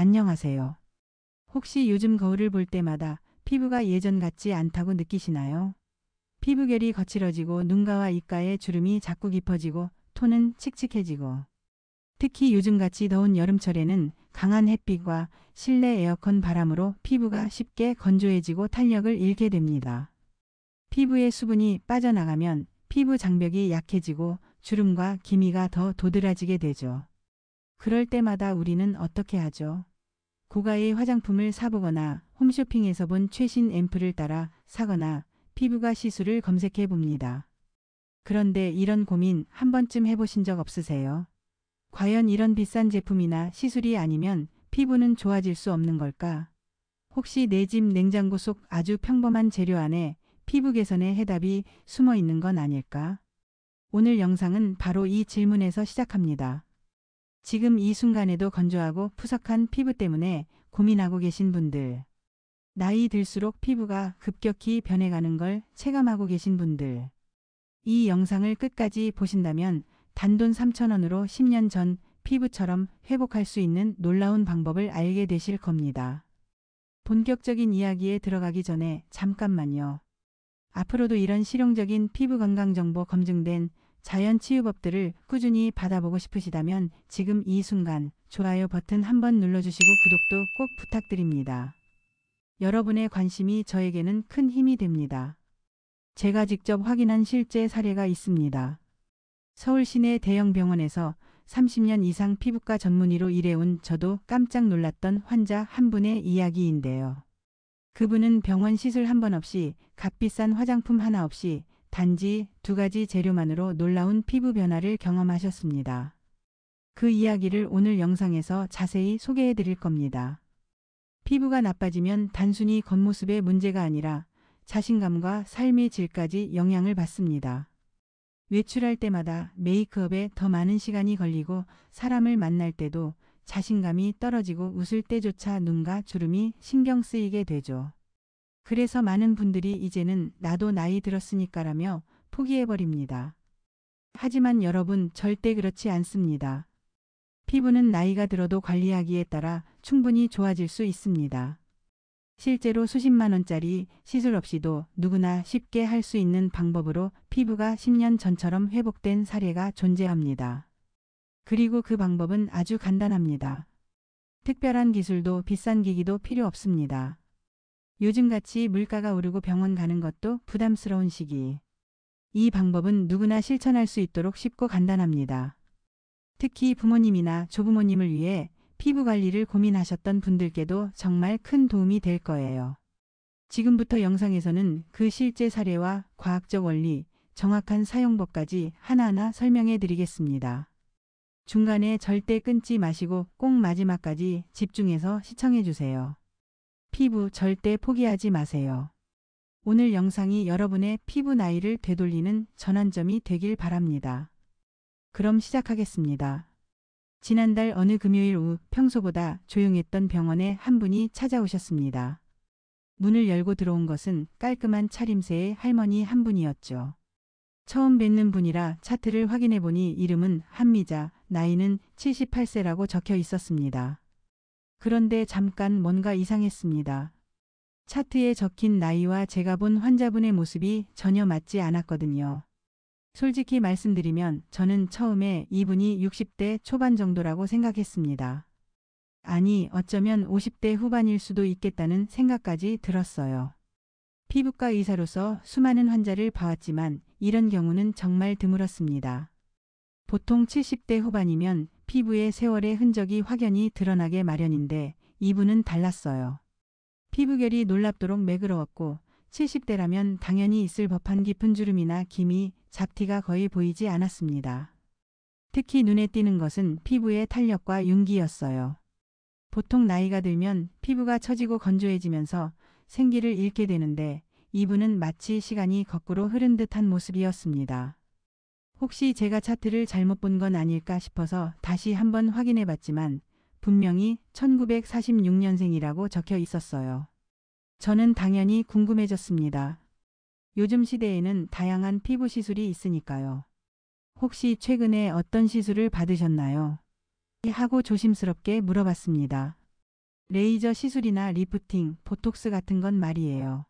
안녕하세요. 혹시 요즘 거울을 볼 때마다 피부가 예전 같지 않다고 느끼시나요? 피부결이 거칠어지고 눈가와 입가에 주름이 자꾸 깊어지고 톤은 칙칙해지고 특히 요즘같이 더운 여름철에는 강한 햇빛과 실내 에어컨 바람으로 피부가 쉽게 건조해지고 탄력을 잃게 됩니다. 피부의 수분이 빠져나가면 피부 장벽이 약해지고 주름과 기미가 더 도드라지게 되죠. 그럴 때마다 우리는 어떻게 하죠? 고가의 화장품을 사보거나 홈쇼핑에서 본 최신 앰플을 따라 사거나 피부과 시술을 검색해 봅니다. 그런데 이런 고민 한 번쯤 해보신 적 없으세요? 과연 이런 비싼 제품이나 시술이 아니면 피부는 좋아질 수 없는 걸까? 혹시 내 집 냉장고 속 아주 평범한 재료 안에 피부 개선의 해답이 숨어 있는 건 아닐까? 오늘 영상은 바로 이 질문에서 시작합니다. 지금 이 순간에도 건조하고 푸석한 피부 때문에 고민하고 계신 분들, 나이 들수록 피부가 급격히 변해가는 걸 체감하고 계신 분들, 이 영상을 끝까지 보신다면 단돈 3,000원으로 10년 전 피부처럼 회복할 수 있는 놀라운 방법을 알게 되실 겁니다. 본격적인 이야기에 들어가기 전에 잠깐만요. 앞으로도 이런 실용적인 피부 건강 정보 검증된 자연 치유법들을 꾸준히 받아보고 싶으시다면 지금 이 순간 좋아요 버튼 한번 눌러주시고 구독도 꼭 부탁드립니다. 여러분의 관심이 저에게는 큰 힘이 됩니다. 제가 직접 확인한 실제 사례가 있습니다. 서울 시내 대형 병원에서 30년 이상 피부과 전문의로 일해온 저도 깜짝 놀랐던 환자 한 분의 이야기인데요. 그분은 병원 시술 한 번 없이 값비싼 화장품 하나 없이 단지 2가지 재료만으로 놀라운 피부 변화를 경험하셨습니다. 그 이야기를 오늘 영상에서 자세히 소개해 드릴 겁니다. 피부가 나빠지면 단순히 겉모습의 문제가 아니라 자신감과 삶의 질까지 영향을 받습니다. 외출할 때마다 메이크업에 더 많은 시간이 걸리고 사람을 만날 때도 자신감이 떨어지고 웃을 때조차 눈과 주름이 신경 쓰이게 되죠. 그래서 많은 분들이 이제는 나도 나이 들었으니까라며 포기해버립니다. 하지만 여러분 절대 그렇지 않습니다. 피부는 나이가 들어도 관리하기에 따라 충분히 좋아질 수 있습니다. 실제로 수십만 원짜리 시술 없이도 누구나 쉽게 할 수 있는 방법으로 피부가 10년 전처럼 회복된 사례가 존재합니다. 그리고 그 방법은 아주 간단합니다. 특별한 기술도 비싼 기기도 필요 없습니다. 요즘같이 물가가 오르고 병원 가는 것도 부담스러운 시기. 이 방법은 누구나 실천할 수 있도록 쉽고 간단합니다. 특히 부모님이나 조부모님을 위해 피부 관리를 고민하셨던 분들께도 정말 큰 도움이 될 거예요. 지금부터 영상에서는 그 실제 사례와 과학적 원리, 정확한 사용법까지 하나하나 설명해 드리겠습니다. 중간에 절대 끊지 마시고 꼭 마지막까지 집중해서 시청해 주세요. 피부 절대 포기하지 마세요. 오늘 영상이 여러분의 피부 나이를 되돌리는 전환점이 되길 바랍니다. 그럼 시작하겠습니다. 지난달 어느 금요일 오후 평소보다 조용했던 병원에 한 분이 찾아오셨습니다. 문을 열고 들어온 것은 깔끔한 차림새의 할머니 한 분이었죠. 처음 뵙는 분이라 차트를 확인해 보니 이름은 한미자, 나이는 78세라고 적혀 있었습니다. 그런데 잠깐 뭔가 이상했습니다. 차트에 적힌 나이와 제가 본 환자분의 모습이 전혀 맞지 않았거든요. 솔직히 말씀드리면 저는 처음에 이분이 60대 초반 정도라고 생각했습니다. 아니, 어쩌면 50대 후반일 수도 있겠다는 생각까지 들었어요. 피부과 의사로서 수많은 환자를 봐왔지만 이런 경우는 정말 드물었습니다. 보통 70대 후반이면 피부에 세월의 흔적이 확연히 드러나게 마련인데 이분은 달랐어요. 피부결이 놀랍도록 매끄러웠고 70대라면 당연히 있을 법한 깊은 주름이나 기미, 잡티가 거의 보이지 않았습니다. 특히 눈에 띄는 것은 피부의 탄력과 윤기였어요. 보통 나이가 들면 피부가 처지고 건조해지면서 생기를 잃게 되는데 이분은 마치 시간이 거꾸로 흐른 듯한 모습이었습니다. 혹시 제가 차트를 잘못 본 건 아닐까 싶어서 다시 한번 확인해 봤지만 분명히 1946년생이라고 적혀 있었어요. 저는 당연히 궁금해졌습니다. 요즘 시대에는 다양한 피부 시술이 있으니까요. 혹시 최근에 어떤 시술을 받으셨나요? 하고 조심스럽게 물어봤습니다. 레이저 시술이나 리프팅, 보톡스 같은 건 말이에요.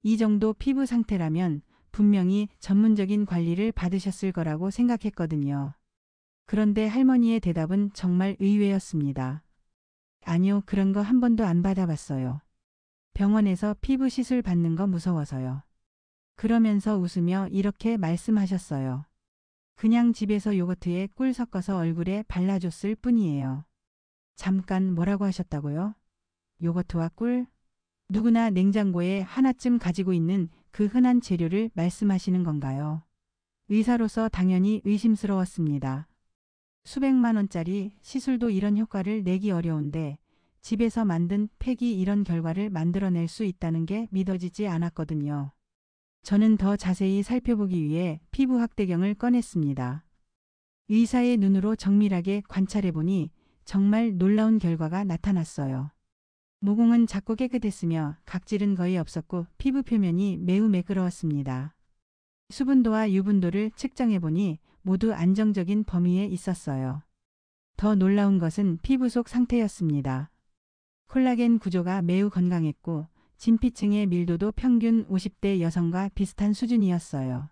이 정도 피부 상태라면 분명히 전문적인 관리를 받으셨을 거라고 생각했거든요. 그런데 할머니의 대답은 정말 의외였습니다. 아니요, 그런 거 한 번도 안 받아봤어요. 병원에서 피부 시술 받는 거 무서워서요. 그러면서 웃으며 이렇게 말씀하셨어요. 그냥 집에서 요거트에 꿀 섞어서 얼굴에 발라줬을 뿐이에요. 잠깐, 뭐라고 하셨다고요? 요거트와 꿀? 누구나 냉장고에 하나쯤 가지고 있는 그 흔한 재료를 말씀하시는 건가요? 의사로서 당연히 의심스러웠습니다. 수백만 원짜리 시술도 이런 효과를 내기 어려운데 집에서 만든 팩이 이런 결과를 만들어낼 수 있다는 게 믿어지지 않았거든요. 저는 더 자세히 살펴보기 위해 피부 학대경을 꺼냈습니다. 의사의 눈으로 정밀하게 관찰해보니 정말 놀라운 결과가 나타났어요. 모공은 작고 깨끗했으며 각질은 거의 없었고 피부 표면이 매우 매끄러웠습니다. 수분도와 유분도를 측정해보니 모두 안정적인 범위에 있었어요. 더 놀라운 것은 피부 속 상태였습니다. 콜라겐 구조가 매우 건강했고 진피층의 밀도도 평균 50대 여성과 비슷한 수준이었어요.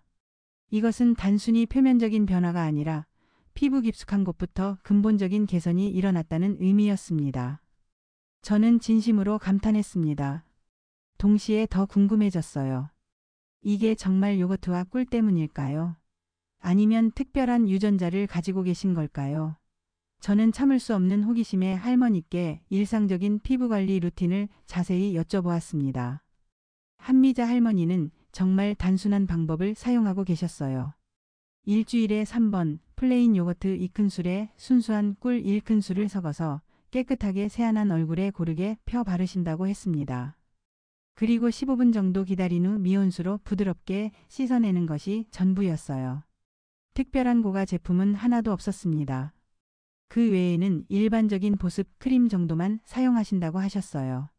이것은 단순히 표면적인 변화가 아니라 피부 깊숙한 곳부터 근본적인 개선이 일어났다는 의미였습니다. 저는 진심으로 감탄했습니다. 동시에 더 궁금해졌어요. 이게 정말 요거트와 꿀 때문일까요? 아니면 특별한 유전자를 가지고 계신 걸까요? 저는 참을 수 없는 호기심에 할머니께 일상적인 피부관리 루틴을 자세히 여쭤보았습니다. 한미자 할머니는 정말 단순한 방법을 사용하고 계셨어요. 일주일에 3번 플레인 요거트 2큰술에 순수한 꿀 1큰술을 섞어서 깨끗하게 세안한 얼굴에 고르게 펴 바르신다고 했습니다. 그리고 15분 정도 기다린 후 미온수로 부드럽게 씻어내는 것이 전부였어요. 특별한 고가 제품은 하나도 없었습니다. 그 외에는 일반적인 보습 크림 정도만 사용하신다고 하셨어요.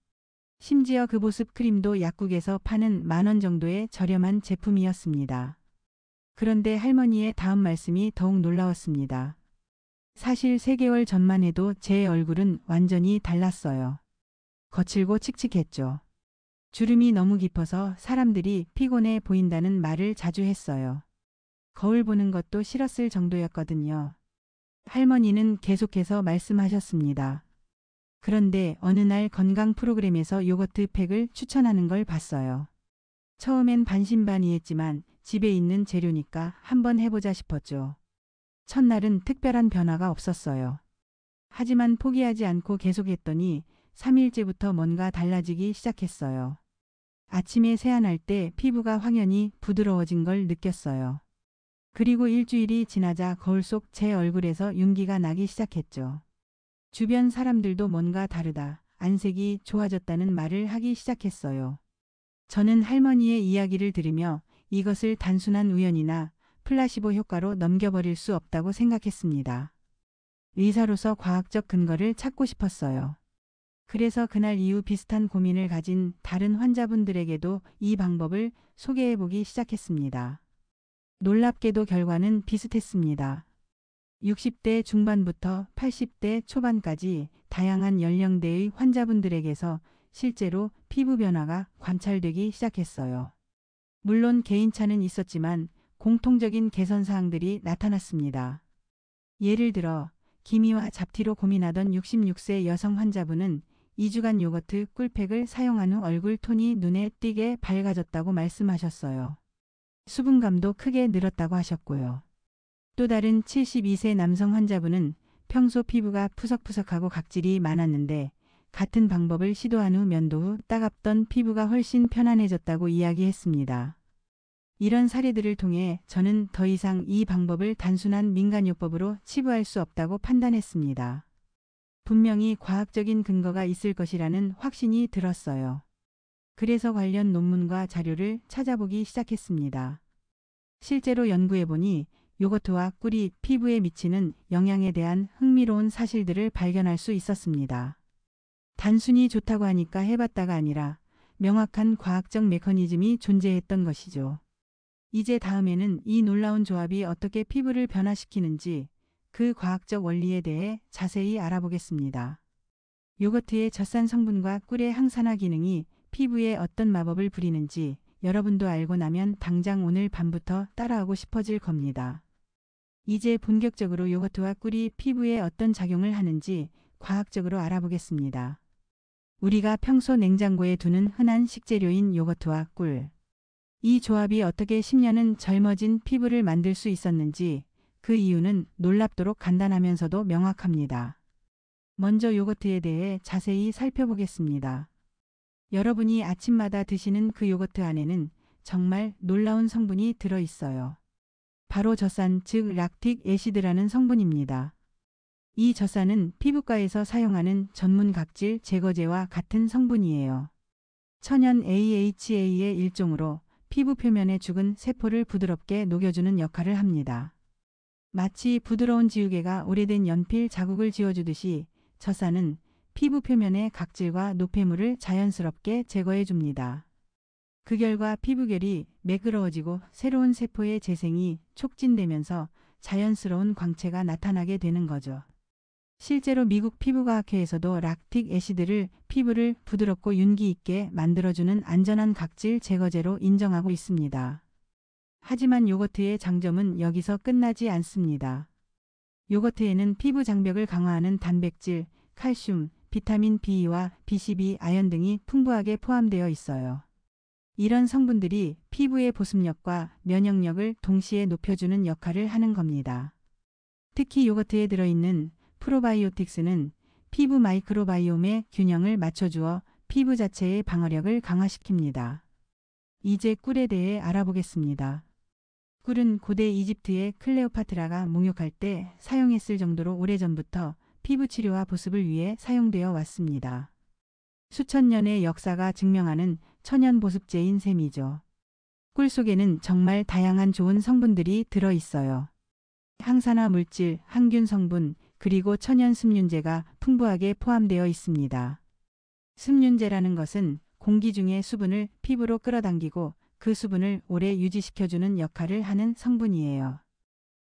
심지어 그 보습 크림도 약국에서 파는 10,000원 정도의 저렴한 제품이었습니다. 그런데 할머니의 다음 말씀이 더욱 놀라웠습니다. 사실 3개월 전만 해도 제 얼굴은 완전히 달랐어요. 거칠고 칙칙했죠. 주름이 너무 깊어서 사람들이 피곤해 보인다는 말을 자주 했어요. 거울 보는 것도 싫었을 정도였거든요. 할머니는 계속해서 말씀하셨습니다. 그런데 어느 날 건강 프로그램에서 요거트 팩을 추천하는 걸 봤어요. 처음엔 반신반의했지만 집에 있는 재료니까 한번 해보자 싶었죠. 첫날은 특별한 변화가 없었어요. 하지만 포기하지 않고 계속했더니 3일째부터 뭔가 달라지기 시작했어요. 아침에 세안할 때 피부가 확연히 부드러워진 걸 느꼈어요. 그리고 일주일이 지나자 거울 속 제 얼굴에서 윤기가 나기 시작했죠. 주변 사람들도 뭔가 다르다, 안색이 좋아졌다는 말을 하기 시작했어요. 저는 할머니의 이야기를 들으며 이것을 단순한 우연이나 플라시보 효과로 넘겨버릴 수 없다고 생각했습니다. 의사로서 과학적 근거를 찾고 싶었어요. 그래서 그날 이후 비슷한 고민을 가진 다른 환자분들에게도 이 방법을 소개해보기 시작했습니다. 놀랍게도 결과는 비슷했습니다. 60대 중반부터 80대 초반까지 다양한 연령대의 환자분들에게서 실제로 피부 변화가 관찰되기 시작했어요. 물론 개인차는 있었지만 공통적인 개선 사항들이 나타났습니다. 예를 들어 기미와 잡티로 고민하던 66세 여성 환자분은 2주간 요거트 꿀팩을 사용한 후 얼굴 톤이 눈에 띄게 밝아졌다고 말씀하셨어요. 수분감도 크게 늘었다고 하셨고요. 또 다른 72세 남성 환자분은 평소 피부가 푸석푸석하고 각질이 많았는데 같은 방법을 시도한 후 면도 후 따갑던 피부가 훨씬 편안해졌다고 이야기했습니다. 이런 사례들을 통해 저는 더 이상 이 방법을 단순한 민간요법으로 치부할 수 없다고 판단했습니다. 분명히 과학적인 근거가 있을 것이라는 확신이 들었어요. 그래서 관련 논문과 자료를 찾아보기 시작했습니다. 실제로 연구해보니 요거트와 꿀이 피부에 미치는 영향에 대한 흥미로운 사실들을 발견할 수 있었습니다. 단순히 좋다고 하니까 해봤다가 아니라 명확한 과학적 메커니즘이 존재했던 것이죠. 이제 다음에는 이 놀라운 조합이 어떻게 피부를 변화시키는지 그 과학적 원리에 대해 자세히 알아보겠습니다. 요거트의 젖산 성분과 꿀의 항산화 기능이 피부에 어떤 마법을 부리는지 여러분도 알고 나면 당장 오늘 밤부터 따라하고 싶어질 겁니다. 이제 본격적으로 요거트와 꿀이 피부에 어떤 작용을 하는지 과학적으로 알아보겠습니다. 우리가 평소 냉장고에 두는 흔한 식재료인 요거트와 꿀. 이 조합이 어떻게 10년은 젊어진 피부를 만들 수 있었는지 그 이유는 놀랍도록 간단하면서도 명확합니다. 먼저 요거트에 대해 자세히 살펴보겠습니다. 여러분이 아침마다 드시는 그 요거트 안에는 정말 놀라운 성분이 들어있어요. 바로 젖산, 즉 락틱 애시드라는 성분입니다. 이 젖산은 피부과에서 사용하는 전문 각질 제거제와 같은 성분이에요. 천연 AHA의 일종으로 피부 표면에 죽은 세포를 부드럽게 녹여주는 역할을 합니다. 마치 부드러운 지우개가 오래된 연필 자국을 지워주듯이 젖산은 피부 표면의 각질과 노폐물을 자연스럽게 제거해 줍니다. 그 결과 피부결이 매끄러워지고 새로운 세포의 재생이 촉진되면서 자연스러운 광채가 나타나게 되는 거죠. 실제로 미국 피부과학회에서도 락틱 애시드를 피부를 부드럽고 윤기 있게 만들어주는 안전한 각질 제거제로 인정하고 있습니다. 하지만 요거트의 장점은 여기서 끝나지 않습니다. 요거트에는 피부 장벽을 강화하는 단백질, 칼슘, 비타민 B와 B12, 아연 등이 풍부하게 포함되어 있어요. 이런 성분들이 피부의 보습력과 면역력을 동시에 높여주는 역할을 하는 겁니다. 특히 요거트에 들어있는 프로바이오틱스는 피부 마이크로바이옴의 균형을 맞춰주어 피부 자체의 방어력을 강화시킵니다. 이제 꿀에 대해 알아보겠습니다. 꿀은 고대 이집트의 클레오파트라가 목욕할 때 사용했을 정도로 오래전부터 피부 치료와 보습을 위해 사용되어 왔습니다. 수천 년의 역사가 증명하는 천연 보습제인 셈이죠. 꿀 속에는 정말 다양한 좋은 성분들이 들어있어요. 항산화 물질, 항균 성분, 그리고 천연 습윤제가 풍부하게 포함되어 있습니다. 습윤제라는 것은 공기 중의 수분을 피부로 끌어당기고 그 수분을 오래 유지시켜주는 역할을 하는 성분이에요.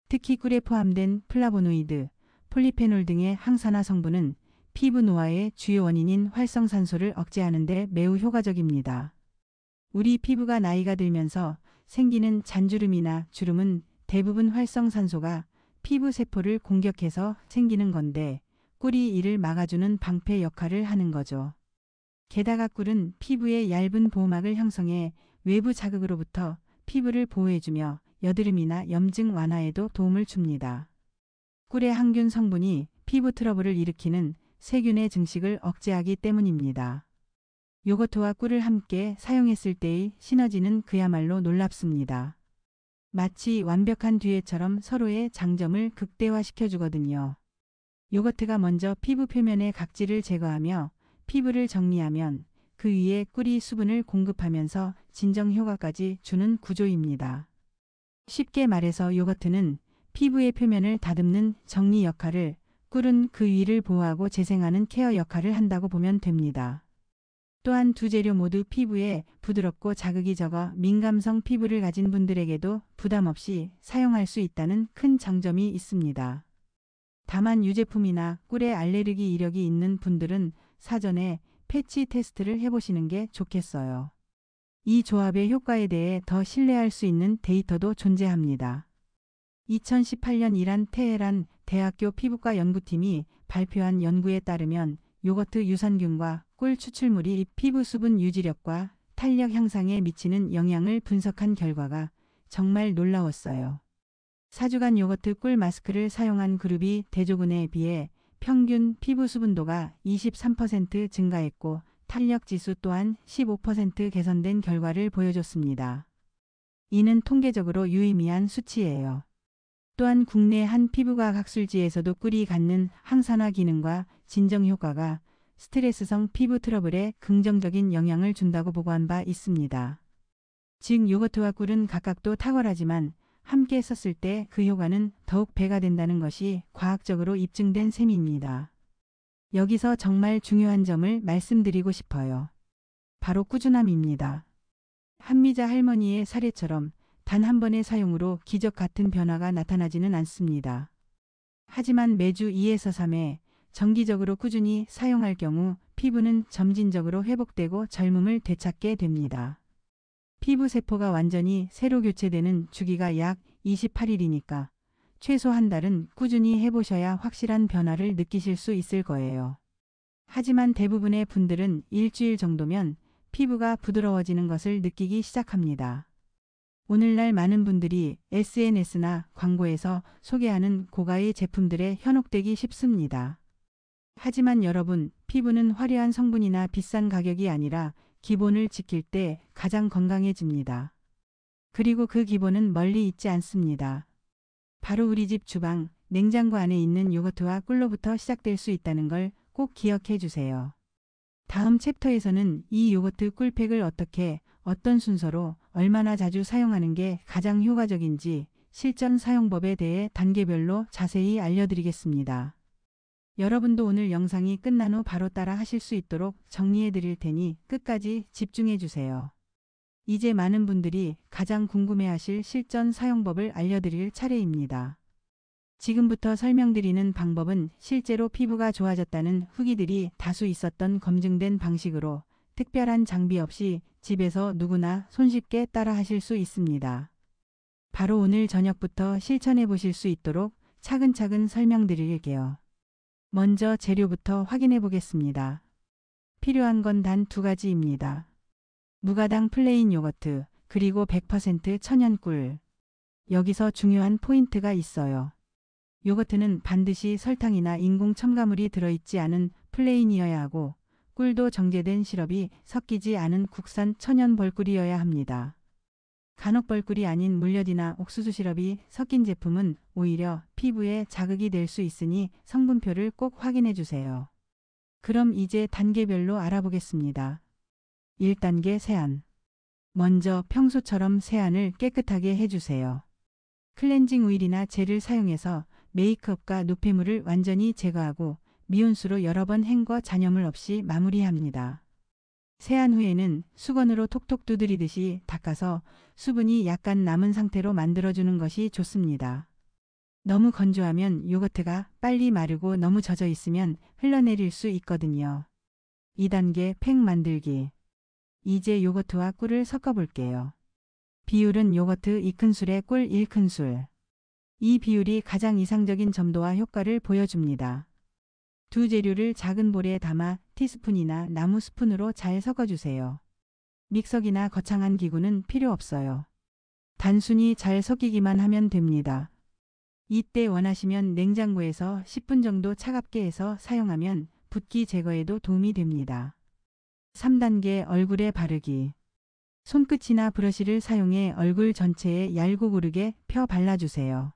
특히 꿀에 포함된 플라보노이드, 폴리페놀 등의 항산화 성분은 피부 노화의 주요 원인인 활성산소를 억제하는 데 매우 효과적입니다. 우리 피부가 나이가 들면서 생기는 잔주름이나 주름은 대부분 활성산소가 피부 세포를 공격해서 생기는 건데 꿀이 이를 막아주는 방패 역할을 하는 거죠. 게다가 꿀은 피부의 얇은 보호막을 형성해 외부 자극으로부터 피부를 보호해주며 여드름이나 염증 완화에도 도움을 줍니다. 꿀의 항균 성분이 피부 트러블을 일으키는 세균의 증식을 억제하기 때문입니다. 요거트와 꿀을 함께 사용했을 때의 시너지는 그야말로 놀랍습니다. 마치 완벽한 듀엣처럼 서로의 장점을 극대화시켜주거든요. 요거트가 먼저 피부 표면의 각질을 제거하며 피부를 정리하면 그 위에 꿀이 수분을 공급하면서 진정 효과까지 주는 구조입니다. 쉽게 말해서 요거트는 피부의 표면을 다듬는 정리 역할을, 꿀은 그 위를 보호하고 재생하는 케어 역할을 한다고 보면 됩니다. 또한 두 재료 모두 피부에 부드럽고 자극이 적어 민감성 피부를 가진 분들에게도 부담 없이 사용할 수 있다는 큰 장점이 있습니다. 다만 유제품이나 꿀에 알레르기 이력이 있는 분들은 사전에 패치 테스트를 해보시는 게 좋겠어요. 이 조합의 효과에 대해 더 신뢰할 수 있는 데이터도 존재합니다. 2018년 이란 테헤란 대학교 피부과 연구팀이 발표한 연구에 따르면 요거트 유산균과 꿀 추출물이 피부 수분 유지력과 탄력 향상에 미치는 영향을 분석한 결과가 정말 놀라웠어요. 4주간 요거트 꿀 마스크를 사용한 그룹이 대조군에 비해 평균 피부 수분도가 23% 증가했고 탄력 지수 또한 15% 개선된 결과를 보여줬습니다. 이는 통계적으로 유의미한 수치예요. 또한 국내 한 피부과학 학술지에서도 꿀이 갖는 항산화 기능과 진정 효과가 스트레스성 피부 트러블에 긍정적인 영향을 준다고 보고한 바 있습니다. 즉 요거트와 꿀은 각각도 탁월하지만 함께 썼을 때 그 효과는 더욱 배가 된다는 것이 과학적으로 입증된 셈입니다. 여기서 정말 중요한 점을 말씀드리고 싶어요. 바로 꾸준함입니다. 한미자 할머니의 사례처럼 단 한 번의 사용으로 기적 같은 변화가 나타나지는 않습니다. 하지만 매주 2에서 3회, 정기적으로 꾸준히 사용할 경우 피부는 점진적으로 회복되고 젊음을 되찾게 됩니다. 피부 세포가 완전히 새로 교체되는 주기가 약 28일이니까 최소 한 달은 꾸준히 해보셔야 확실한 변화를 느끼실 수 있을 거예요. 하지만 대부분의 분들은 일주일 정도면 피부가 부드러워지는 것을 느끼기 시작합니다. 오늘날 많은 분들이 SNS나 광고에서 소개하는 고가의 제품들에 현혹되기 쉽습니다. 하지만 여러분, 피부는 화려한 성분이나 비싼 가격이 아니라 기본을 지킬 때 가장 건강해집니다. 그리고 그 기본은 멀리 있지 않습니다. 바로 우리 집 주방, 냉장고 안에 있는 요거트와 꿀로부터 시작될 수 있다는 걸 꼭 기억해 주세요. 다음 챕터에서는 이 요거트 꿀팩을 어떻게, 어떤 순서로, 얼마나 자주 사용하는 게 가장 효과적인지 실전 사용법에 대해 단계별로 자세히 알려드리겠습니다. 여러분도 오늘 영상이 끝난 후 바로 따라 하실 수 있도록 정리해 드릴 테니 끝까지 집중해 주세요. 이제 많은 분들이 가장 궁금해하실 실전 사용법을 알려드릴 차례입니다. 지금부터 설명드리는 방법은 실제로 피부가 좋아졌다는 후기들이 다수 있었던 검증된 방식으로 특별한 장비 없이 집에서 누구나 손쉽게 따라 하실 수 있습니다. 바로 오늘 저녁부터 실천해 보실 수 있도록 차근차근 설명드릴게요. 먼저 재료부터 확인해 보겠습니다. 필요한 건 단 2가지입니다. 무가당 플레인 요거트, 그리고 100% 천연 꿀. 여기서 중요한 포인트가 있어요. 요거트는 반드시 설탕이나 인공 첨가물이 들어있지 않은 플레인이어야 하고 꿀도 정제된 시럽이 섞이지 않은 국산 천연 벌꿀이어야 합니다. 간혹 벌꿀이 아닌 물엿이나 옥수수 시럽이 섞인 제품은 오히려 피부에 자극이 될 수 있으니 성분표를 꼭 확인해 주세요. 그럼 이제 단계별로 알아보겠습니다. 1단계 세안. 먼저 평소처럼 세안을 깨끗하게 해주세요. 클렌징 오일이나 젤을 사용해서 메이크업과 노폐물을 완전히 제거하고 미온수로 여러 번 헹궈 잔여물 없이 마무리합니다. 세안 후에는 수건으로 톡톡 두드리듯이 닦아서 수분이 약간 남은 상태로 만들어주는 것이 좋습니다. 너무 건조하면 요거트가 빨리 마르고 너무 젖어 있으면 흘러내릴 수 있거든요. 2단계 팩 만들기. 이제 요거트와 꿀을 섞어 볼게요. 비율은 요거트 2큰술에 꿀 1큰술. 이 비율이 가장 이상적인 점도와 효과를 보여줍니다. 두 재료를 작은 볼에 담아 티스푼이나 나무 스푼으로 잘 섞어주세요. 믹서기나 거창한 기구는 필요 없어요. 단순히 잘 섞이기만 하면 됩니다. 이때 원하시면 냉장고에서 10분 정도 차갑게 해서 사용하면 붓기 제거에도 도움이 됩니다. 3단계 얼굴에 바르기. 손끝이나 브러쉬를 사용해 얼굴 전체에 얇고 고르게 펴 발라주세요.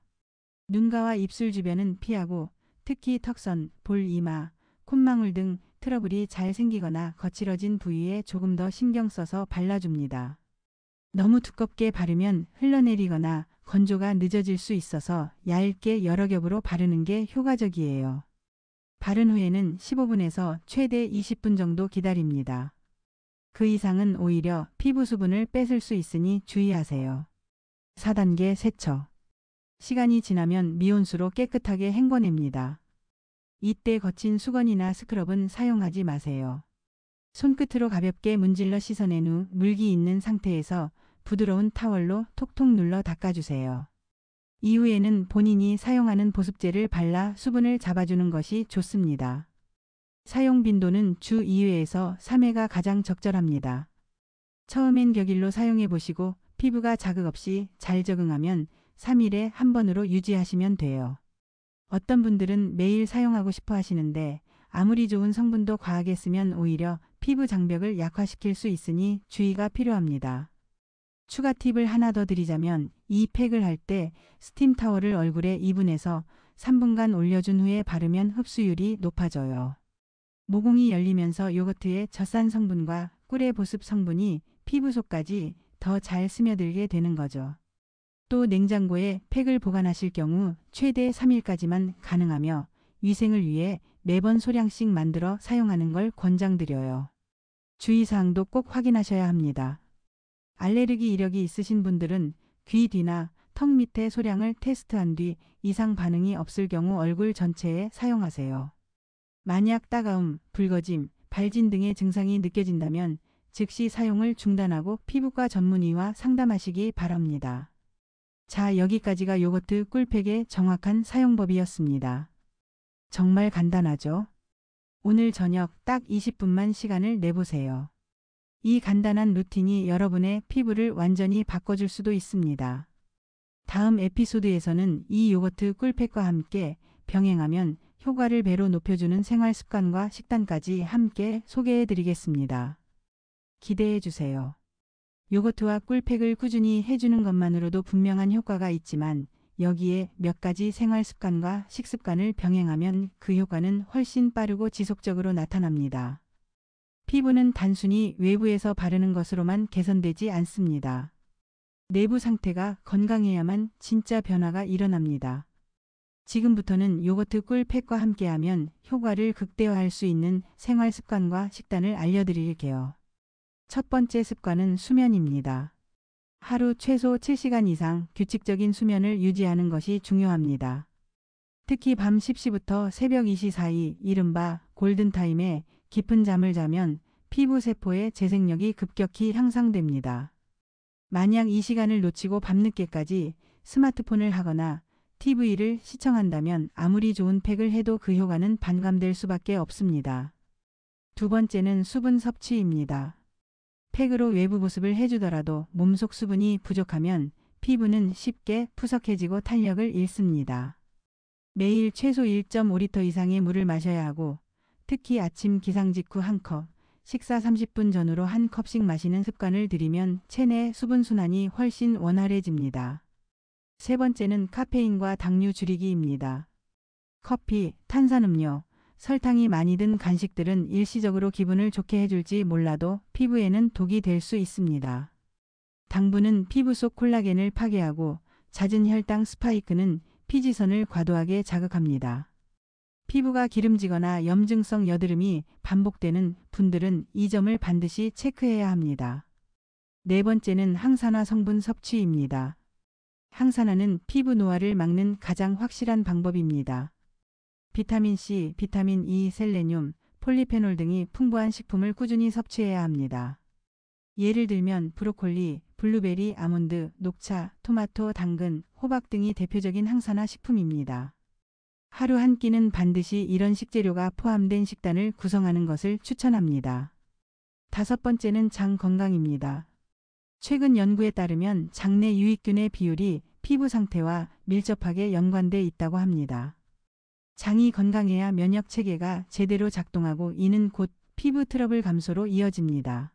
눈가와 입술 주변은 피하고 특히 턱선, 볼 이마, 콧망울 등 트러블이 잘 생기거나 거칠어진 부위에 조금 더 신경 써서 발라줍니다. 너무 두껍게 바르면 흘러내리거나 건조가 늦어질 수 있어서 얇게 여러 겹으로 바르는 게 효과적이에요. 바른 후에는 15분에서 최대 20분 정도 기다립니다. 그 이상은 오히려 피부 수분을 뺏을 수 있으니 주의하세요. 4단계 세척. 시간이 지나면 미온수로 깨끗하게 헹궈냅니다. 이때 거친 수건이나 스크럽은 사용하지 마세요. 손끝으로 가볍게 문질러 씻어낸 후 물기 있는 상태에서 부드러운 타월로 톡톡 눌러 닦아주세요. 이후에는 본인이 사용하는 보습제를 발라 수분을 잡아주는 것이 좋습니다. 사용 빈도는 주 2회에서 3회가 가장 적절합니다. 처음엔 격일로 사용해 보시고 피부가 자극 없이 잘 적응하면 3일에 한 번으로 유지하시면 돼요. 어떤 분들은 매일 사용하고 싶어 하시는데 아무리 좋은 성분도 과하게 쓰면 오히려 피부 장벽을 약화시킬 수 있으니 주의가 필요합니다. 추가 팁을 하나 더 드리자면 이 팩을 할 때 스팀 타월을 얼굴에 2분에서 3분간 올려준 후에 바르면 흡수율이 높아져요. 모공이 열리면서 요거트의 젖산 성분과 꿀의 보습 성분이 피부 속까지 더 잘 스며들게 되는 거죠. 또 냉장고에 팩을 보관하실 경우 최대 3일까지만 가능하며 위생을 위해 매번 소량씩 만들어 사용하는 걸 권장드려요. 주의사항도 꼭 확인하셔야 합니다. 알레르기 이력이 있으신 분들은 귀 뒤나 턱 밑에 소량을 테스트한 뒤 이상 반응이 없을 경우 얼굴 전체에 사용하세요. 만약 따가움, 붉어짐, 발진 등의 증상이 느껴진다면 즉시 사용을 중단하고 피부과 전문의와 상담하시기 바랍니다. 자, 여기까지가 요거트 꿀팩의 정확한 사용법이었습니다. 정말 간단하죠? 오늘 저녁 딱 20분만 시간을 내보세요. 이 간단한 루틴이 여러분의 피부를 완전히 바꿔줄 수도 있습니다. 다음 에피소드에서는 이 요거트 꿀팩과 함께 병행하면 효과를 배로 높여주는 생활 습관과 식단까지 함께 소개해 드리겠습니다. 기대해 주세요. 요거트와 꿀팩을 꾸준히 해주는 것만으로도 분명한 효과가 있지만 여기에 몇 가지 생활 습관과 식습관을 병행하면 그 효과는 훨씬 빠르고 지속적으로 나타납니다. 피부는 단순히 외부에서 바르는 것으로만 개선되지 않습니다. 내부 상태가 건강해야만 진짜 변화가 일어납니다. 지금부터는 요거트 꿀팩과 함께하면 효과를 극대화할 수 있는 생활 습관과 식단을 알려드릴게요. 첫 번째 습관은 수면입니다. 하루 최소 7시간 이상 규칙적인 수면을 유지하는 것이 중요합니다. 특히 밤 10시부터 새벽 2시 사이 이른바 골든타임에 깊은 잠을 자면 피부 세포의 재생력이 급격히 향상됩니다. 만약 이 시간을 놓치고 밤늦게까지 스마트폰을 하거나 TV를 시청한다면 아무리 좋은 팩을 해도 그 효과는 반감될 수밖에 없습니다. 두 번째는 수분 섭취입니다. 팩으로 외부 보습을 해주더라도 몸속 수분이 부족하면 피부는 쉽게 푸석해지고 탄력을 잃습니다. 매일 최소 1.5리터 이상의 물을 마셔야 하고 특히 아침 기상 직후 한 컵, 식사 30분 전후로 한 컵씩 마시는 습관을 들이면 체내 수분 순환이 훨씬 원활해집니다. 세 번째는 카페인과 당류 줄이기입니다. 커피, 탄산음료, 설탕이 많이 든 간식들은 일시적으로 기분을 좋게 해줄지 몰라도 피부에는 독이 될 수 있습니다. 당분은 피부 속 콜라겐을 파괴하고 잦은 혈당 스파이크는 피지선을 과도하게 자극합니다. 피부가 기름지거나 염증성 여드름이 반복되는 분들은 이 점을 반드시 체크해야 합니다. 네 번째는 항산화 성분 섭취입니다. 항산화는 피부 노화를 막는 가장 확실한 방법입니다. 비타민C, 비타민 E, 셀레늄, 폴리페놀 등이 풍부한 식품을 꾸준히 섭취해야 합니다. 예를 들면 브로콜리, 블루베리, 아몬드, 녹차, 토마토, 당근, 호박 등이 대표적인 항산화 식품입니다. 하루 한 끼는 반드시 이런 식재료가 포함된 식단을 구성하는 것을 추천합니다. 다섯 번째는 장 건강입니다. 최근 연구에 따르면 장내 유익균의 비율이 피부 상태와 밀접하게 연관돼 있다고 합니다. 장이 건강해야 면역 체계가 제대로 작동하고 이는 곧 피부 트러블 감소로 이어집니다.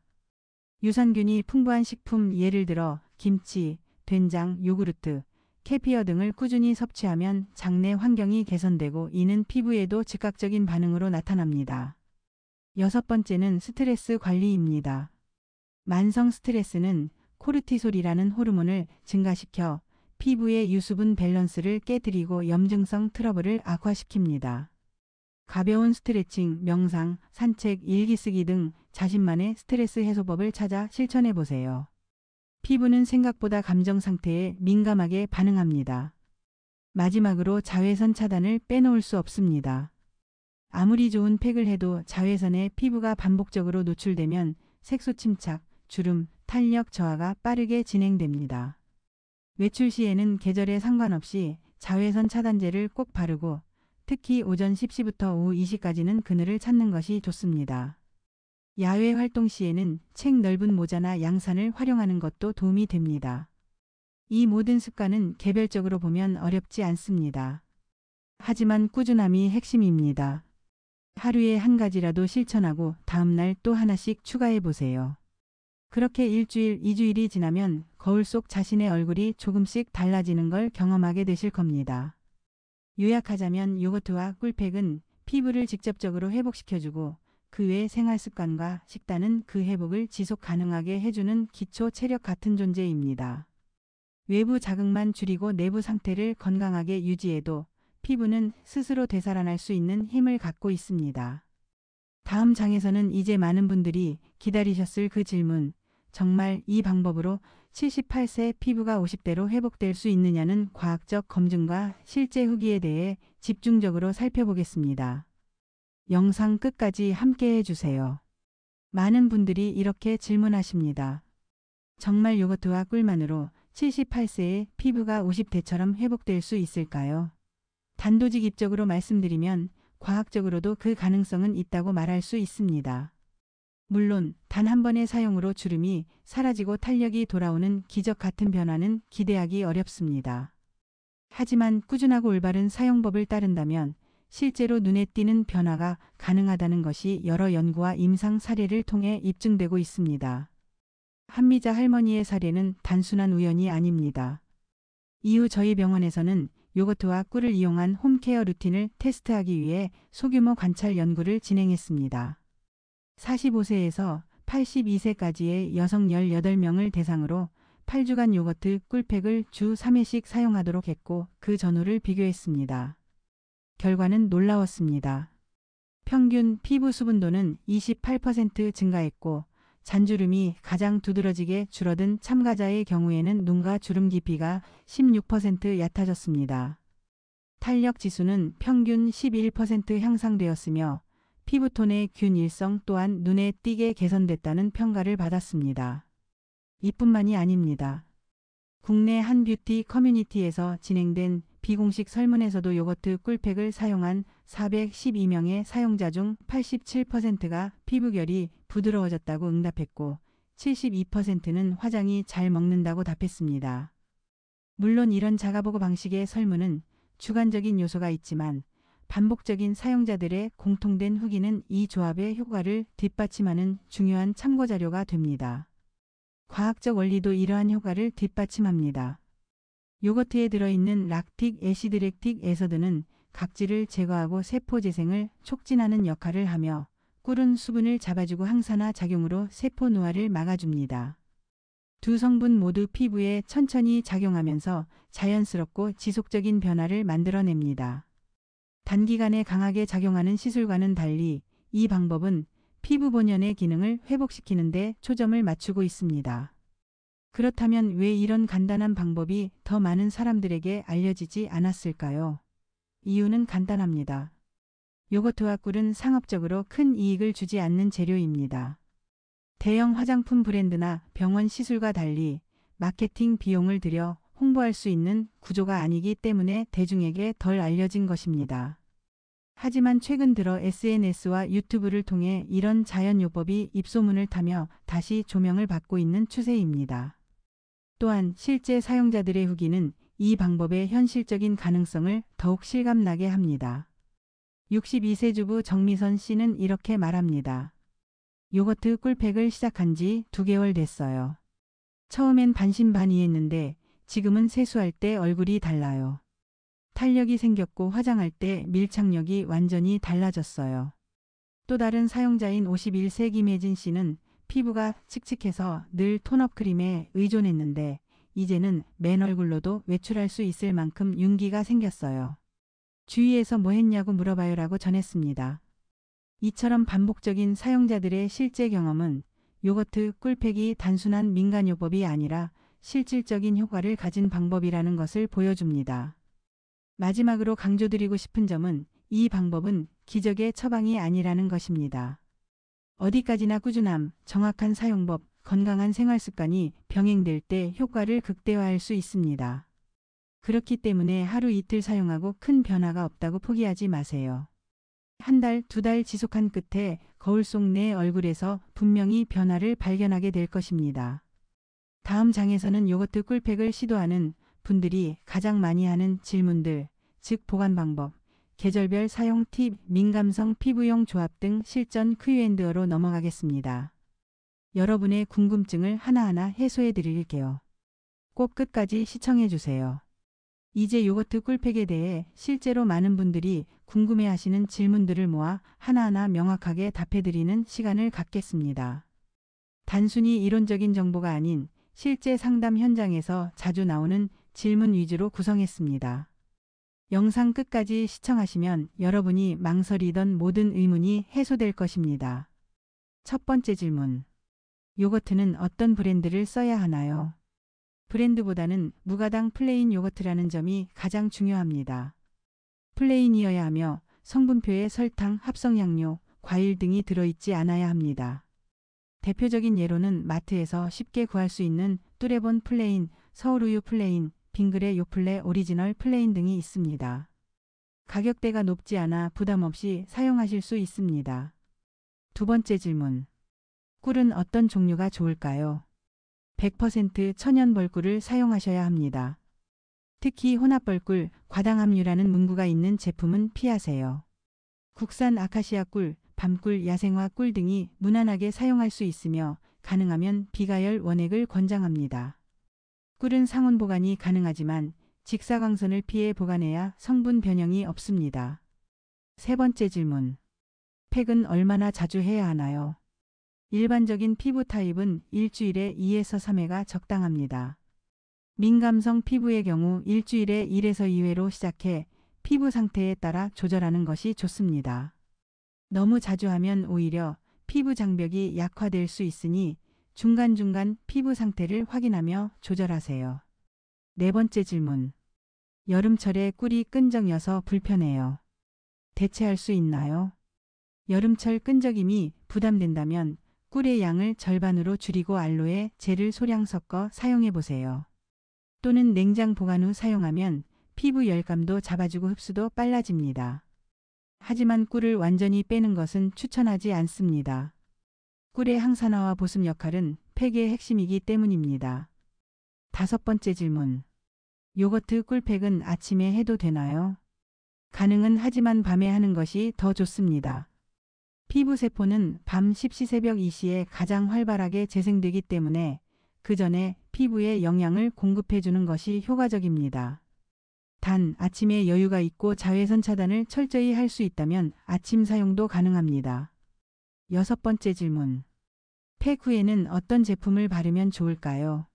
유산균이 풍부한 식품 예를 들어 김치, 된장, 요구르트, 캐피어 등을 꾸준히 섭취하면 장내 환경이 개선되고 이는 피부에도 즉각적인 반응으로 나타납니다. 여섯 번째는 스트레스 관리입니다. 만성 스트레스는 코르티솔이라는 호르몬을 증가시켜 피부의 유수분 밸런스를 깨뜨리고 염증성 트러블을 악화시킵니다. 가벼운 스트레칭, 명상, 산책, 일기 쓰기 등 자신만의 스트레스 해소법을 찾아 실천해 보세요. 피부는 생각보다 감정 상태에 민감하게 반응합니다. 마지막으로 자외선 차단을 빼놓을 수 없습니다. 아무리 좋은 팩을 해도 자외선에 피부가 반복적으로 노출되면 색소 침착, 주름, 탄력 저하가 빠르게 진행됩니다. 외출 시에는 계절에 상관없이 자외선 차단제를 꼭 바르고 특히 오전 10시부터 오후 2시까지는 그늘을 찾는 것이 좋습니다. 야외 활동 시에는 책 넓은 모자나 양산을 활용하는 것도 도움이 됩니다. 이 모든 습관은 개별적으로 보면 어렵지 않습니다. 하지만 꾸준함이 핵심입니다. 하루에 한 가지라도 실천하고 다음날 또 하나씩 추가해 보세요. 그렇게 일주일, 2주일이 지나면 거울 속 자신의 얼굴이 조금씩 달라지는 걸 경험하게 되실 겁니다. 요약하자면 요거트와 꿀팩은 피부를 직접적으로 회복시켜주고 그 외 생활 습관과 식단은 그 회복을 지속 가능하게 해주는 기초 체력 같은 존재입니다. 외부 자극만 줄이고 내부 상태를 건강하게 유지해도 피부는 스스로 되살아날 수 있는 힘을 갖고 있습니다. 다음 장에서는 이제 많은 분들이 기다리셨을 그 질문, 정말 이 방법으로 78세 피부가 50대로 회복될 수 있느냐는 과학적 검증과 실제 후기에 대해 집중적으로 살펴보겠습니다. 영상 끝까지 함께 해주세요. 많은 분들이 이렇게 질문하십니다. 정말 요거트와 꿀만으로 78세의 피부가 50대처럼 회복될 수 있을까요? 단도직입적으로 말씀드리면 과학적으로도 그 가능성은 있다고 말할 수 있습니다. 물론 단 한 번의 사용으로 주름이 사라지고 탄력이 돌아오는 기적 같은 변화는 기대하기 어렵습니다. 하지만 꾸준하고 올바른 사용법을 따른다면 실제로 눈에 띄는 변화가 가능하다는 것이 여러 연구와 임상 사례를 통해 입증되고 있습니다. 한미자 할머니의 사례는 단순한 우연이 아닙니다. 이후 저희 병원에서는 요거트와 꿀을 이용한 홈케어 루틴을 테스트하기 위해 소규모 관찰 연구를 진행했습니다. 45세에서 82세까지의 여성 18명을 대상으로 8주간 요거트 꿀팩을 주 3회씩 사용하도록 했고 그 전후를 비교했습니다. 결과는 놀라웠습니다. 평균 피부 수분도는 28% 증가했고 잔주름이 가장 두드러지게 줄어든 참가자의 경우에는 눈가 주름 깊이가 16% 얕아졌습니다. 탄력 지수는 평균 11% 향상되었으며 피부톤의 균일성 또한 눈에 띄게 개선됐다는 평가를 받았습니다. 이뿐만이 아닙니다. 국내 한 뷰티 커뮤니티에서 진행된 비공식 설문에서도 요거트 꿀팩을 사용한 412명의 사용자 중 87%가 피부결이 부드러워졌다고 응답했고 72%는 화장이 잘 먹는다고 답했습니다. 물론 이런 자가보고 방식의 설문은 주관적인 요소가 있지만 반복적인 사용자들의 공통된 후기는 이 조합의 효과를 뒷받침하는 중요한 참고자료가 됩니다. 과학적 원리도 이러한 효과를 뒷받침합니다. 요거트에 들어있는 락틱 애시드렉틱 애서드는 각질을 제거하고 세포 재생을 촉진하는 역할을 하며 꿀은 수분을 잡아주고 항산화 작용으로 세포 노화를 막아줍니다. 두 성분 모두 피부에 천천히 작용하면서 자연스럽고 지속적인 변화를 만들어냅니다. 단기간에 강하게 작용하는 시술과는 달리 이 방법은 피부 본연의 기능을 회복시키는 데 초점을 맞추고 있습니다. 그렇다면 왜 이런 간단한 방법이 더 많은 사람들에게 알려지지 않았을까요? 이유는 간단합니다. 요거트와 꿀은 상업적으로 큰 이익을 주지 않는 재료입니다. 대형 화장품 브랜드나 병원 시술과 달리 마케팅 비용을 들여 홍보할 수 있는 구조가 아니기 때문에 대중에게 덜 알려진 것입니다. 하지만 최근 들어 SNS와 유튜브를 통해 이런 자연요법이 입소문을 타며 다시 조명을 받고 있는 추세입니다. 또한 실제 사용자들의 후기는 이 방법의 현실적인 가능성을 더욱 실감나게 합니다. 62세 주부 정미선 씨는 이렇게 말합니다. 요거트 꿀팩을 시작한 지 2개월 됐어요. 처음엔 반신반의했는데 지금은 세수할 때 얼굴이 달라요. 탄력이 생겼고 화장할 때 밀착력이 완전히 달라졌어요. 또 다른 사용자인 51세 김혜진 씨는 피부가 칙칙해서 늘 톤업 크림에 의존했는데 이제는 맨 얼굴로도 외출할 수 있을 만큼 윤기가 생겼어요. 주위에서 뭐 했냐고 물어봐요라고 전했습니다. 이처럼 반복적인 사용자들의 실제 경험은 요거트 꿀팩이 단순한 민간요법이 아니라 실질적인 효과를 가진 방법이라는 것을 보여줍니다. 마지막으로 강조드리고 싶은 점은 이 방법은 기적의 처방이 아니라는 것입니다. 어디까지나 꾸준함, 정확한 사용법, 건강한 생활습관이 병행될 때 효과를 극대화할 수 있습니다. 그렇기 때문에 하루 이틀 사용하고 큰 변화가 없다고 포기하지 마세요. 한 달, 2달 지속한 끝에 거울 속 내 얼굴에서 분명히 변화를 발견하게 될 것입니다. 다음 장에서는 요거트 꿀팩을 시도하는 분들이 가장 많이 하는 질문들, 즉 보관 방법, 계절별 사용 팁, 민감성 피부용 조합 등 실전 Q&A로 넘어가겠습니다. 여러분의 궁금증을 하나하나 해소해 드릴게요. 꼭 끝까지 시청해 주세요. 이제 요거트 꿀팩에 대해 실제로 많은 분들이 궁금해하시는 질문들을 모아 하나하나 명확하게 답해드리는 시간을 갖겠습니다. 단순히 이론적인 정보가 아닌 실제 상담 현장에서 자주 나오는 질문 위주로 구성했습니다. 영상 끝까지 시청하시면 여러분이 망설이던 모든 의문이 해소될 것입니다. 첫 번째 질문. 요거트는 어떤 브랜드를 써야 하나요? 브랜드보다는 무가당 플레인 요거트라는 점이 가장 중요합니다. 플레인이어야 하며 성분표에 설탕, 합성향료, 과일 등이 들어있지 않아야 합니다. 대표적인 예로는 마트에서 쉽게 구할 수 있는 뚜레본 플레인, 서울우유 플레인, 빙그레 요플레 오리지널 플레인 등이 있습니다. 가격대가 높지 않아 부담 없이 사용하실 수 있습니다. 두 번째 질문. 꿀은 어떤 종류가 좋을까요? 100% 천연 벌꿀을 사용하셔야 합니다. 특히 혼합벌꿀, 과당함유라는 문구가 있는 제품은 피하세요. 국산 아카시아 꿀, 밤꿀, 야생화 꿀 등이 무난하게 사용할 수 있으며 가능하면 비가열 원액을 권장합니다. 꿀은 상온 보관이 가능하지만 직사광선을 피해 보관해야 성분 변형이 없습니다. 세 번째 질문. 팩은 얼마나 자주 해야 하나요? 일반적인 피부 타입은 일주일에 2에서 3회가 적당합니다. 민감성 피부의 경우 일주일에 1에서 2회로 시작해 피부 상태에 따라 조절하는 것이 좋습니다. 너무 자주 하면 오히려 피부 장벽이 약화될 수 있으니 중간중간 피부 상태를 확인하며 조절하세요. 네 번째 질문. 여름철에 꿀이 끈적여서 불편해요. 대체할 수 있나요? 여름철 끈적임이 부담된다면 꿀의 양을 절반으로 줄이고 알로에 젤을 소량 섞어 사용해 보세요. 또는 냉장 보관 후 사용하면 피부 열감도 잡아주고 흡수도 빨라집니다. 하지만 꿀을 완전히 빼는 것은 추천하지 않습니다. 꿀의 항산화와 보습 역할은 팩의 핵심이기 때문입니다. 다섯 번째 질문. 요거트 꿀팩은 아침에 해도 되나요? 가능은 하지만 밤에 하는 것이 더 좋습니다. 피부 세포는 밤 10시 새벽 2시에 가장 활발하게 재생되기 때문에 그 전에 피부에 영양을 공급해 주는 것이 효과적입니다. 단 아침에 여유가 있고 자외선 차단을 철저히 할 수 있다면 아침 사용도 가능합니다. 여섯 번째 질문. 팩 후에는 어떤 제품을 바르면 좋을까요?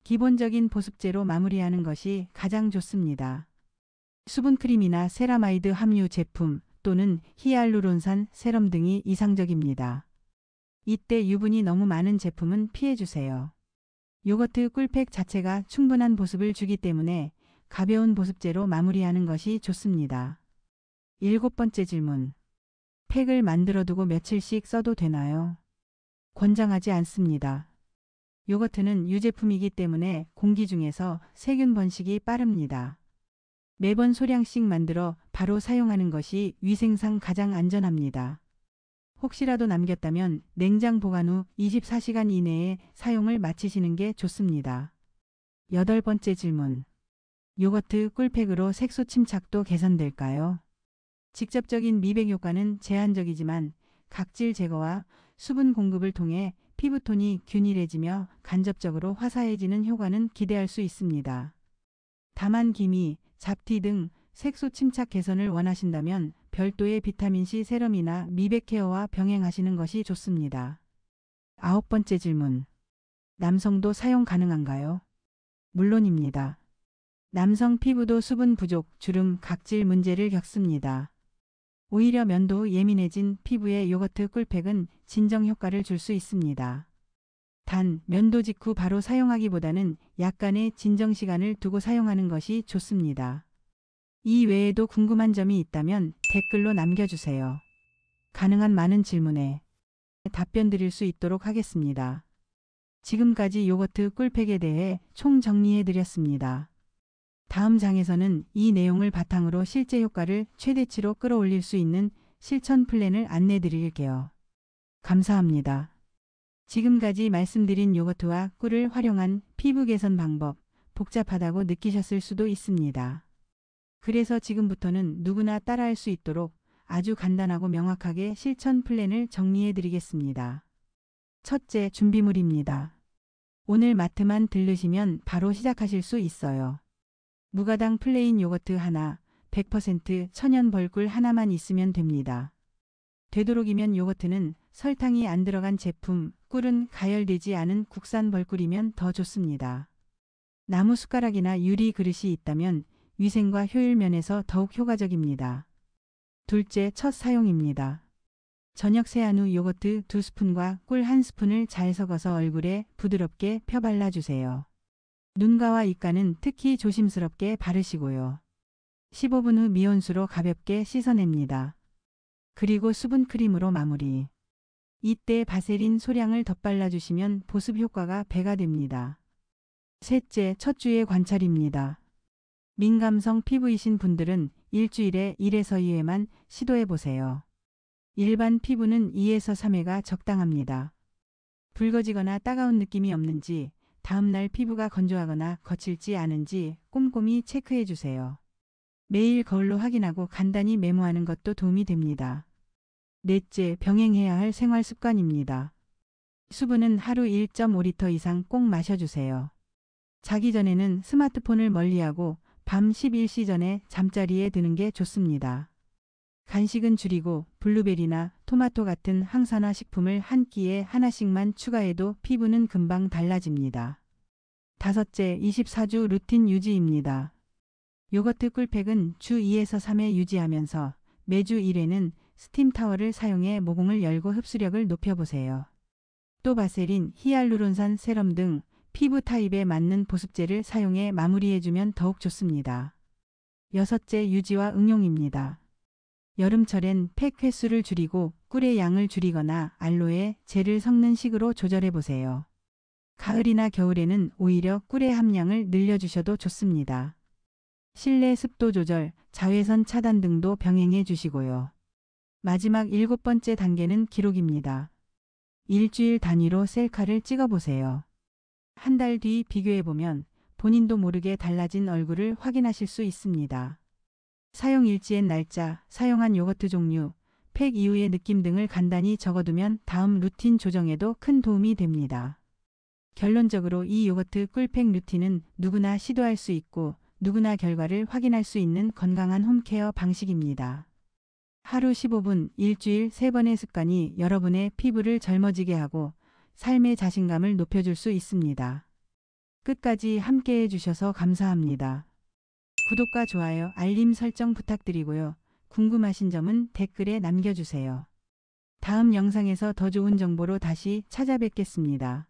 기본적인 보습제로 마무리하는 것이 가장 좋습니다. 수분크림이나 세라마이드 함유 제품 또는 히알루론산 세럼 등이 이상적입니다. 이때 유분이 너무 많은 제품은 피해주세요. 요거트 꿀팩 자체가 충분한 보습을 주기 때문에 가벼운 보습제로 마무리하는 것이 좋습니다. 일곱 번째 질문. 팩을 만들어두고 며칠씩 써도 되나요? 권장하지 않습니다. 요거트는 유제품이기 때문에 공기 중에서 세균 번식이 빠릅니다. 매번 소량씩 만들어 바로 사용하는 것이 위생상 가장 안전합니다. 혹시라도 남겼다면 냉장 보관 후 24시간 이내에 사용을 마치시는 게 좋습니다. 여덟 번째 질문. 요거트 꿀팩으로 색소 침착도 개선될까요? 직접적인 미백 효과는 제한적이지만 각질 제거와 수분 공급을 통해 피부톤이 균일해지며 간접적으로 화사해지는 효과는 기대할 수 있습니다. 다만 기미, 잡티 등 색소 침착 개선을 원하신다면 별도의 비타민C 세럼이나 미백 케어와 병행하시는 것이 좋습니다. 아홉 번째 질문. 남성도 사용 가능한가요? 물론입니다. 남성 피부도 수분 부족, 주름, 각질 문제를 겪습니다. 오히려 면도 예민해진 피부에 요거트 꿀팩은 진정 효과를 줄 수 있습니다. 단, 면도 직후 바로 사용하기보다는 약간의 진정 시간을 두고 사용하는 것이 좋습니다. 이 외에도 궁금한 점이 있다면 댓글로 남겨주세요. 가능한 많은 질문에 답변 드릴 수 있도록 하겠습니다. 지금까지 요거트 꿀팩에 대해 총 정리해 드렸습니다. 다음 장에서는 이 내용을 바탕으로 실제 효과를 최대치로 끌어올릴 수 있는 실천 플랜을 안내 드릴게요. 감사합니다. 지금까지 말씀드린 요거트와 꿀을 활용한 피부 개선 방법, 복잡하다고 느끼셨을 수도 있습니다. 그래서 지금부터는 누구나 따라할 수 있도록 아주 간단하고 명확하게 실천 플랜을 정리해 드리겠습니다. 첫째, 준비물입니다. 오늘 마트만 들르시면 바로 시작하실 수 있어요. 무가당 플레인 요거트 하나, 100% 천연 벌꿀 하나만 있으면 됩니다. 되도록이면 요거트는 설탕이 안 들어간 제품, 꿀은 가열되지 않은 국산 벌꿀이면 더 좋습니다. 나무 숟가락이나 유리 그릇이 있다면 위생과 효율 면에서 더욱 효과적입니다. 둘째, 첫 사용입니다. 저녁 세안 후 요거트 2스푼과 꿀 1스푼을 잘 섞어서 얼굴에 부드럽게 펴발라주세요. 눈가와 입가는 특히 조심스럽게 바르시고요. 15분 후 미온수로 가볍게 씻어냅니다. 그리고 수분 크림으로 마무리. 이때 바세린 소량을 덧발라주시면 보습 효과가 배가 됩니다. 셋째, 첫 주의 관찰입니다. 민감성 피부이신 분들은 일주일에 1에서 2회만 시도해보세요. 일반 피부는 2에서 3회가 적당합니다. 붉어지거나 따가운 느낌이 없는지, 다음날 피부가 건조하거나 거칠지 않은지 꼼꼼히 체크해주세요. 매일 거울로 확인하고 간단히 메모하는 것도 도움이 됩니다. 넷째, 병행해야 할 생활 습관입니다. 수분은 하루 1.5리터 이상 꼭 마셔주세요. 자기 전에는 스마트폰을 멀리하고 밤 11시 전에 잠자리에 드는 게 좋습니다. 간식은 줄이고 블루베리나 토마토 같은 항산화 식품을 한 끼에 하나씩만 추가해도 피부는 금방 달라집니다. 다섯째, 24주 루틴 유지입니다. 요거트 꿀팩은 주 2에서 3회 유지하면서 매주 1회는 스팀 타월을 사용해 모공을 열고 흡수력을 높여보세요. 또 바세린, 히알루론산 세럼 등 피부 타입에 맞는 보습제를 사용해 마무리해주면 더욱 좋습니다. 여섯째, 유지와 응용입니다. 여름철엔 팩 횟수를 줄이고 꿀의 양을 줄이거나 알로에 젤을 섞는 식으로 조절해보세요. 가을이나 겨울에는 오히려 꿀의 함량을 늘려주셔도 좋습니다. 실내 습도 조절, 자외선 차단 등도 병행해 주시고요. 마지막 7번째 단계는 기록입니다. 일주일 단위로 셀카를 찍어보세요. 한 달 뒤 비교해보면 본인도 모르게 달라진 얼굴을 확인하실 수 있습니다. 사용 일지엔 날짜, 사용한 요거트 종류, 팩 이후의 느낌 등을 간단히 적어두면 다음 루틴 조정에도 큰 도움이 됩니다. 결론적으로 이 요거트 꿀팩 루틴은 누구나 시도할 수 있고 누구나 결과를 확인할 수 있는 건강한 홈케어 방식입니다. 하루 15분, 일주일 3번의 습관이 여러분의 피부를 젊어지게 하고 삶의 자신감을 높여줄 수 있습니다. 끝까지 함께해 주셔서 감사합니다. 구독과 좋아요, 알림 설정 부탁드리고요. 궁금하신 점은 댓글에 남겨주세요. 다음 영상에서 더 좋은 정보로 다시 찾아뵙겠습니다.